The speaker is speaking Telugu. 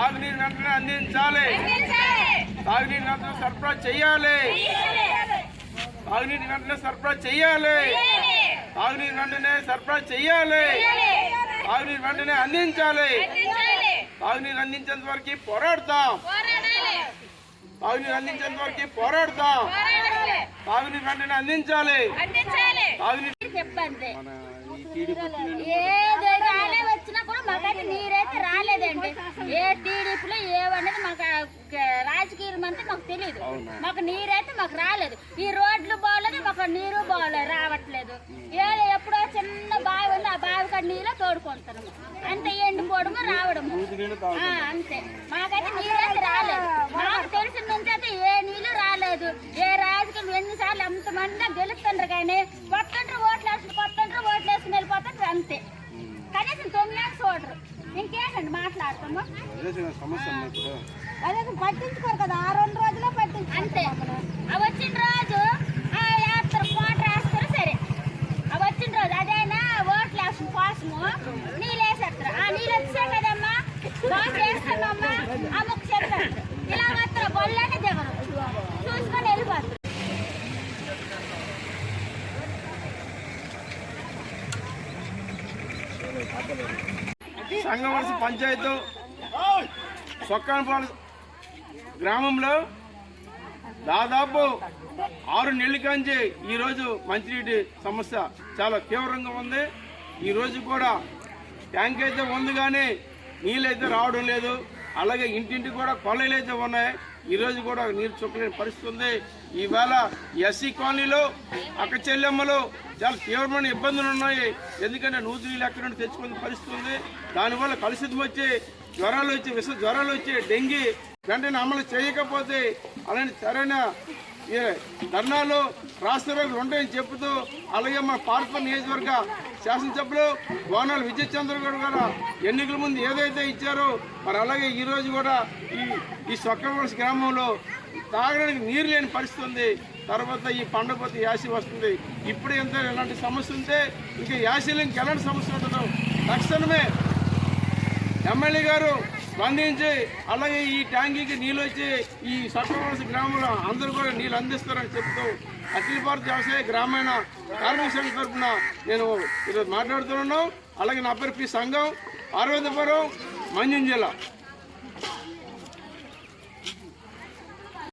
తాగునీరు వెంటనే అందించాలి, తాగునీరు వెంటనే సరఫరా చేయాలి, తాగునీరు వెంటనే సరఫరా చేయాలి, తాగునీరు వెంటనే సరఫరా చేయాలి, తాగునీరు వెంటనే అందించాలి, తాగునీరు అందించేంత వరకు పోరాడతాం, తాగునీరు అందించేంత వరకు పోరాడతాం, తాగునీరు వెంటనే అందించాలి, తాగునీరు వచ్చినా కూడా మాకైతే నీరైతే రాలేదండి. ఏ టీడీపీలో ఏవనేది మాకు రాజకీయం అంతా మాకు తెలియదు. మాకు నీరైతే మాకు రాలేదు. ఈ రోడ్లు బాగోలేదు, మాకు నీరు బాగోలేదు, రావట్లేదు. ఎప్పుడో చిన్న బావి ఉంది, ఆ బావి కాడ నీళ్ళు తోడుకుంటున్నాము అంతే. ఎండిపోవడము రావడము అంతే. మాకైతే నీరైతే రాలేదు. మాకు తెలిసిన నుంచి అయితే ఏ నీళ్ళు రాలేదు. ఏ రాజకీయం ఎన్నిసార్లు ఎంతమంది గెలుస్తుండ్రు కానీ కొత్తండ్రు ఓట్లు వేసుకుని వెళ్ళిపోతారు అంతే. కనీసం 9 ఏళ్ళు చూడరు. ఇంకేంటండి మాట్లాడతాము, అదే పట్టించుకోరు కదా. ఆ 2 రోజుల్లో పట్టించు అంతే. అవి వచ్చిన రోజు వేస్తారు, కోట వేస్తారు, సరే. అవి వచ్చిన రోజు అదైనా ఓట్లు వేసిన కోసము నీళ్ళు వేసేస్తారు. ఆ నీళ్ళు వచ్చే కదమ్మా దోశ వేస్తామమ్మా అమ్మకు చెప్తారు. ఇలా మాత్రం బొల్లానే దిగరు, చూసుకొని వెళ్ళిపోతారు. సంగవలస పంచాయతీ సొక్కానపాడు గ్రామంలో దాదాపు 6 నెలల కాంచి ఈరోజు మంచినీటి సమస్య చాలా తీవ్రంగా ఉంది. ఈరోజు కూడా ట్యాంక్ అయితే ఉంది కానీ నీళ్ళైతే రావడం లేదు. అలాగే ఇంటింటికి కూడా కొలలు అయితే ఉన్నాయి. ఈరోజు కూడా నీరు చుక్కలేని పరిస్థితి ఉంది. ఈవేళ ఎస్సీ కాలనీలో అక్క చెల్లెమ్మలు చాలా తీవ్రమైన ఇబ్బందులు ఉన్నాయి. ఎందుకంటే నూతి నీళ్ళు ఎక్కడి నుండి తెచ్చుకునే పరిస్థితి ఉంది. దానివల్ల కలుషితం వచ్చి జ్వరాలు వచ్చి జ్వరాలు వచ్చి డెంగీ వెంటనే అమలు చేయకపోతే అలాంటి సరైన ధర్నాలు రాష్ట్రవ్యాప్తంగా ఉంటాయని చెబుతూ, అలాగే మన పార్లమెంట్ నియోజకవర్గ శాసనసభ్యులు గోనాల విజయ్ చంద్రగౌడ్ గారు ఎన్నికల ముందు ఏదైతే ఇచ్చారో మరి అలాగే ఈరోజు కూడా ఈ సొక్కవలస గ్రామంలో తాగడానికి నీరు లేని పరిస్థితి ఉంది. తర్వాత ఈ పండగ యాసి వస్తుంది. ఇప్పుడు ఎంత ఎలాంటి సమస్య ఉంటే ఇంకా యాసీలో ఎలాంటి సమస్య ఉంటుందో తక్షణమే ఎమ్మెల్యే గారు స్పందించి అలాగే ఈ ట్యాంకీకి నీళ్ళు వచ్చి ఈ సొక్కవలస గ్రామంలో అందరూ కూడా నీళ్ళు అందిస్తారని చెప్తూ అఖిల భారత వ్యవసాయ గ్రామీణ కార్మిక సంఘం తరఫున నేను ఈరోజు మాట్లాడుతున్నాను. అలాగే నా పేరు పి సంఘం, పార్వతీపురం, మంజం జిల్లా.